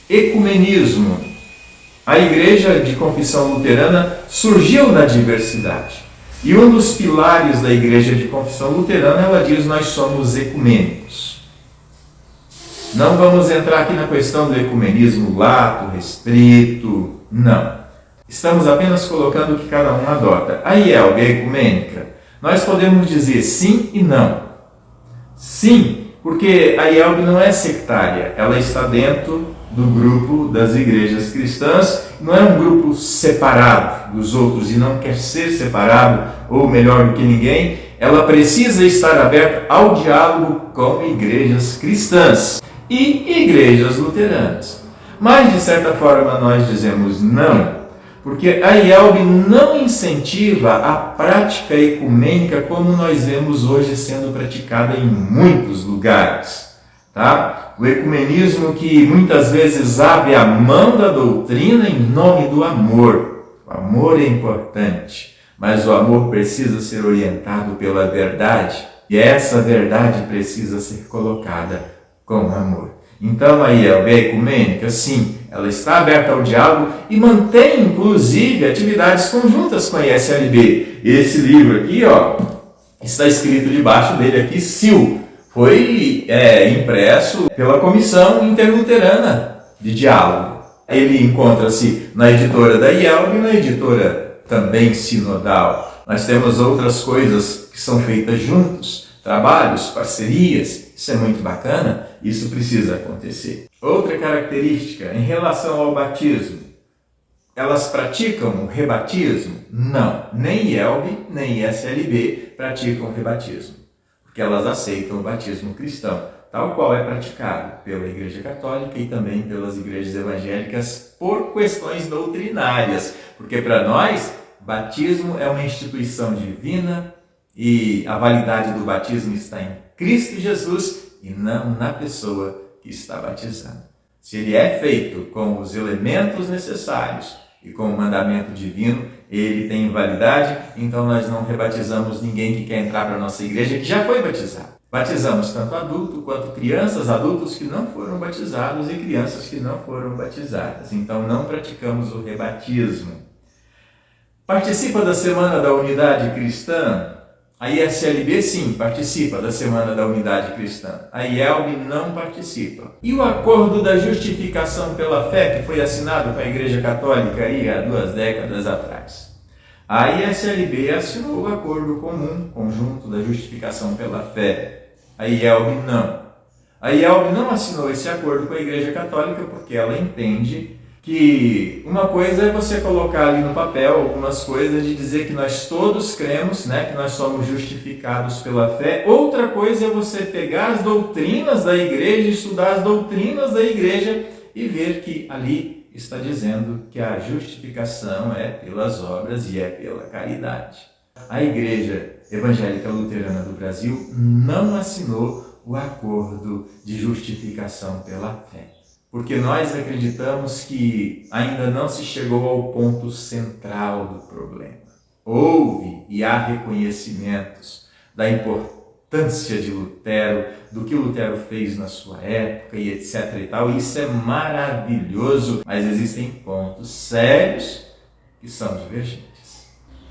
Ecumenismo. A igreja de confissão luterana surgiu da diversidade. E um dos pilares da igreja de confissão luterana, ela diz: nós somos ecumênicos. Não vamos entrar aqui na questão do ecumenismo lato, restrito, não. Estamos apenas colocando o que cada um adota. A IELB, a ecumênica, nós podemos dizer sim e não. Sim, porque a IELB não é sectária, ela está dentro do grupo das igrejas cristãs, não é um grupo separado dos outros e não quer ser separado ou melhor do que ninguém, ela precisa estar aberta ao diálogo com igrejas cristãs e igrejas luteranas. Mas, de certa forma, nós dizemos não, porque a IELB não incentiva a prática ecumênica como nós vemos hoje sendo praticada em muitos lugares. Tá? O ecumenismo que muitas vezes abre a mão da doutrina em nome do amor. O amor é importante, mas o amor precisa ser orientado pela verdade, e essa verdade precisa ser colocada com amor. Então a IELB ecumênica, sim, ela está aberta ao diálogo e mantém, inclusive, atividades conjuntas com a ISLB. Esse livro aqui, ó, está escrito debaixo dele aqui, SIL, foi impresso pela Comissão Interluterana de Diálogo. Ele encontra-se na editora da IELB e na editora também sinodal. Nós temos outras coisas que são feitas juntos, trabalhos, parcerias. Isso é muito bacana, isso precisa acontecer. Outra característica, em relação ao batismo, elas praticam o rebatismo? Não, nem IELB, nem ISLB praticam o rebatismo, porque elas aceitam o batismo cristão, tal qual é praticado pela Igreja Católica e também pelas igrejas evangélicas por questões doutrinárias, porque para nós, batismo é uma instituição divina e a validade do batismo está em Cristo Jesus e não na pessoa que está batizando. Se ele é feito com os elementos necessários e com o mandamento divino, ele tem validade, então nós não rebatizamos ninguém que quer entrar para a nossa igreja que já foi batizado. Batizamos tanto adulto quanto crianças, adultos que não foram batizados e crianças que não foram batizadas. Então não praticamos o rebatismo. Participa da Semana da Unidade Cristã? A ISLB, sim, participa da Semana da Unidade Cristã. A IELB não participa. E o acordo da justificação pela fé, que foi assinado com a Igreja Católica aí há 2 décadas atrás? A ISLB assinou o acordo comum, conjunto da justificação pela fé. A IELB não. A IELB não assinou esse acordo com a Igreja Católica porque ela entende que uma coisa é você colocar ali no papel algumas coisas de dizer que nós todos cremos, né, que nós somos justificados pela fé. Outra coisa é você pegar as doutrinas da igreja, estudar as doutrinas da igreja e ver que ali está dizendo que a justificação é pelas obras e é pela caridade. A Igreja Evangélica Luterana do Brasil não assinou o acordo de justificação pela fé, porque nós acreditamos que ainda não se chegou ao ponto central do problema. Houve e há reconhecimentos da importância de Lutero, do que Lutero fez na sua época e etc. e tal. Isso é maravilhoso, mas existem pontos sérios que são divergentes.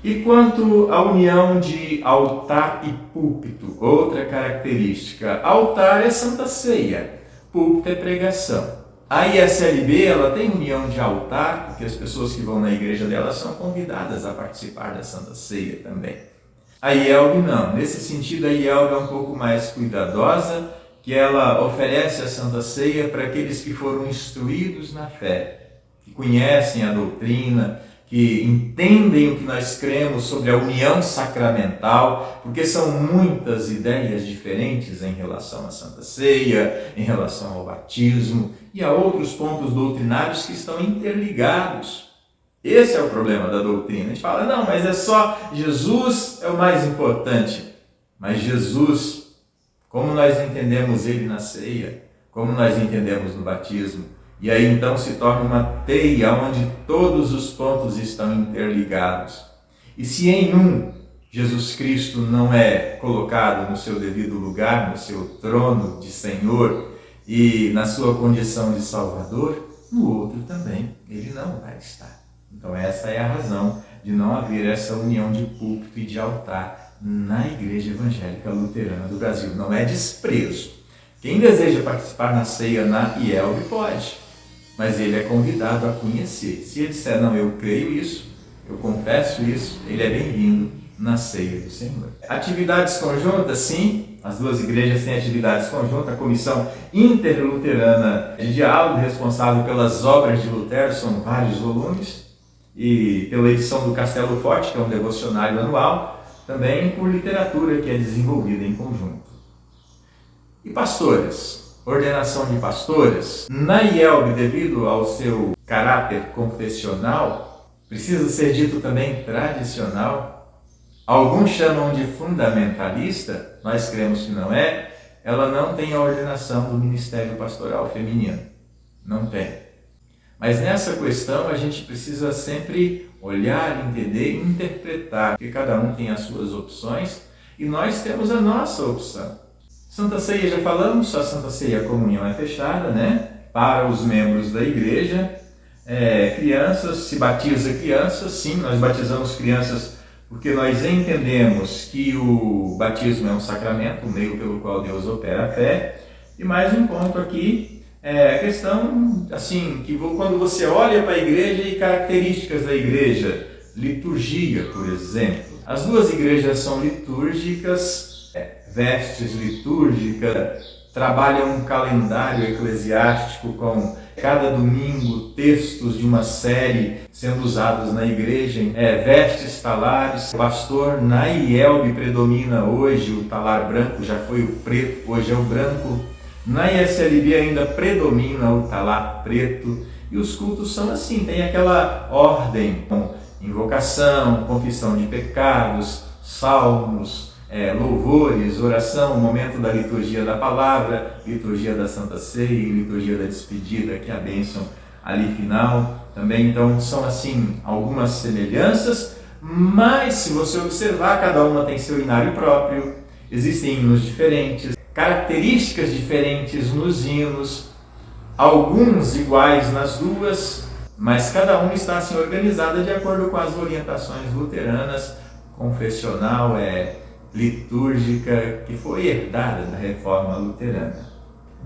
E quanto à união de altar e púlpito, outra característica: altar é Santa Ceia, púlpito é pregação. A ISLB, ela tem união de altar, porque as pessoas que vão na igreja dela são convidadas a participar da Santa Ceia também. A IELB não. Nesse sentido, a IELB é um pouco mais cuidadosa, que ela oferece a Santa Ceia para aqueles que foram instruídos na fé, que conhecem a doutrina, que entendem o que nós cremos sobre a união sacramental, porque são muitas ideias diferentes em relação à Santa Ceia, em relação ao batismo e a outros pontos doutrinários que estão interligados. Esse é o problema da doutrina. A gente fala, não, mas é só Jesus é o mais importante. Mas Jesus, como nós entendemos ele na ceia, como nós entendemos no batismo, e aí então se torna uma teia onde todos os pontos estão interligados. E se em um Jesus Cristo não é colocado no seu devido lugar, no seu trono de Senhor e na sua condição de Salvador, no outro também ele não vai estar. Então essa é a razão de não haver essa união de púlpito e de altar na Igreja Evangélica Luterana do Brasil. Não é desprezo. Quem deseja participar na ceia na IELB pode, mas ele é convidado a conhecer. Se ele disser, não, eu creio isso, eu confesso isso, ele é bem-vindo na ceia do Senhor. Atividades conjuntas, sim, as duas igrejas têm atividades conjuntas. A Comissão Interluterana de Diálogo, responsável pelas obras de Lutero, são vários volumes, e pela edição do Castelo Forte, que é um devocionário anual, também por literatura que é desenvolvida em conjunto. E pastoras, ordenação de pastoras, na IELB, devido ao seu caráter confessional, precisa ser dito também tradicional. Alguns chamam de fundamentalista, nós cremos que não é. Ela não tem a ordenação do ministério pastoral feminino, não tem. Mas nessa questão a gente precisa sempre olhar, entender e interpretar, porque cada um tem as suas opções e nós temos a nossa opção. Santa Ceia já falamos, a Santa Ceia, a comunhão é fechada, né? Para os membros da igreja. Crianças, se batiza crianças, sim, nós batizamos crianças porque nós entendemos que o batismo é um sacramento, o meio pelo qual Deus opera a fé. E mais um ponto aqui, a questão, assim, que quando você olha para a igreja e características da igreja, liturgia, por exemplo. As duas igrejas são litúrgicas, vestes litúrgicas, trabalham um calendário eclesiástico com cada domingo textos de uma série sendo usados na igreja, vestes talares. O pastor na IELB predomina hoje o talar branco, já foi o preto, hoje é o branco. Na ISLB ainda predomina o talar preto, e os cultos são assim, tem aquela ordem, com invocação, confissão de pecados, salmos, louvores, oração, momento da liturgia da palavra, liturgia da Santa Ceia e liturgia da despedida, que é a bênção ali final também. Então são assim algumas semelhanças, mas se você observar, cada uma tem seu inário próprio, existem hinos diferentes, características diferentes nos hinos, alguns iguais nas duas, mas cada uma está assim organizada de acordo com as orientações luteranas, confessional, litúrgica, que foi herdada da reforma luterana.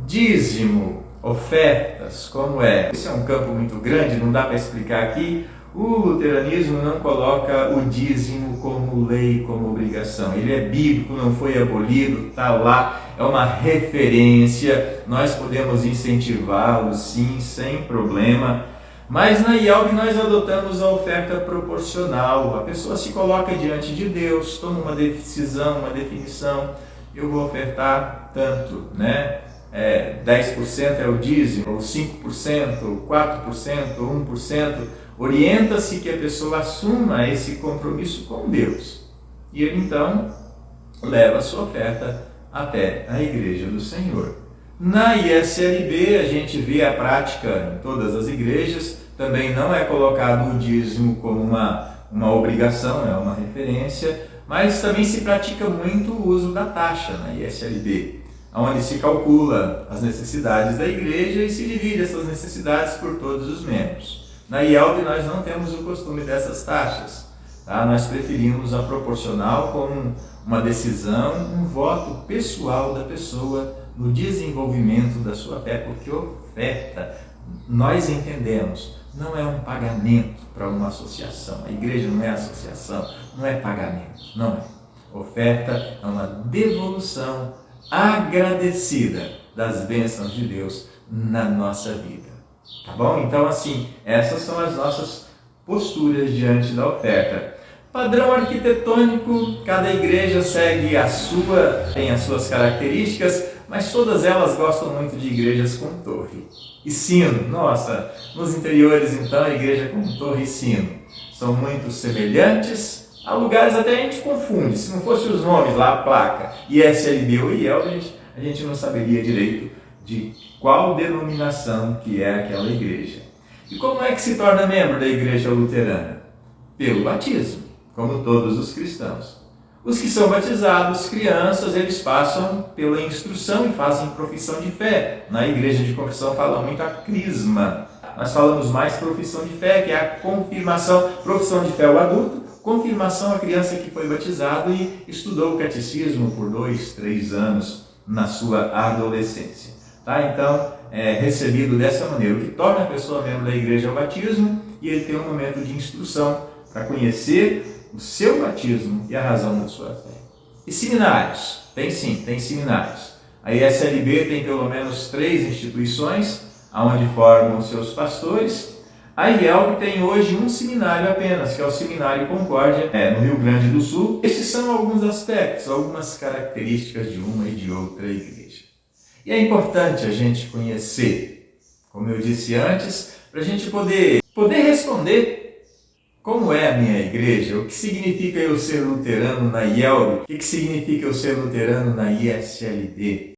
Dízimo, ofertas, como é? Esse é um campo muito grande, não dá para explicar aqui. O luteranismo não coloca o dízimo como lei, como obrigação. Ele é bíblico, não foi abolido, está lá, é uma referência. Nós podemos incentivá-lo, sim, sem problema. Mas na IELB nós adotamos a oferta proporcional. A pessoa se coloca diante de Deus, toma uma decisão, uma definição. Eu vou ofertar tanto, né? 10% é o dízimo, ou 5%, ou 4%, ou 1%. Orienta-se que a pessoa assuma esse compromisso com Deus. E ele então leva a sua oferta até a Igreja do Senhor. Na ISLB a gente vê a prática em todas as igrejas, também não é colocado o dízimo como uma obrigação, é uma referência, mas também se pratica muito o uso da taxa na ISLB, onde se calcula as necessidades da igreja e se divide essas necessidades por todos os membros. Na IELB nós não temos o costume dessas taxas, tá? Nós preferimos a proporcional como uma decisão, um voto pessoal da pessoa no desenvolvimento da sua fé, porque oferta, nós entendemos, não é um pagamento para uma associação. A igreja não é associação, não é pagamento, não é. Oferta é uma devolução agradecida das bênçãos de Deus na nossa vida. Tá bom? Então, assim, essas são as nossas posturas diante da oferta. Padrão arquitetônico, cada igreja segue tem as suas características, mas todas elas gostam muito de igrejas com torre e sino. Nossa, nos interiores então a igreja com torre e sino são muito semelhantes. Há lugares até a gente confunde, se não fosse os nomes lá, a placa, ISLB ou IELB, a gente não saberia direito de qual denominação que é aquela igreja. E como é que se torna membro da igreja luterana? Pelo batismo, como todos os cristãos. Os que são batizados, crianças, eles passam pela instrução e fazem profissão de fé. Na igreja de confissão fala muito a crisma. nós falamos mais profissão de fé, que é a confirmação, profissão de fé o adulto, confirmação a criança que foi batizado e estudou o catecismo por 2, 3 anos na sua adolescência. Tá? Então, é recebido dessa maneira, o que torna a pessoa membro da igreja é o batismo, e ele tem um momento de instrução para conhecer o seu batismo e a razão da sua fé. E seminários? Tem sim, tem seminários. A ISLB tem pelo menos 3 instituições, onde formam seus pastores. A IELB tem hoje um seminário apenas, que é o Seminário Concórdia, no Rio Grande do Sul. Esses são alguns aspectos, algumas características de uma e de outra igreja. E é importante a gente conhecer, como eu disse antes, para a gente poder responder como é a minha igreja, o que significa eu ser luterano na IELB, o que significa eu ser luterano na ISLB.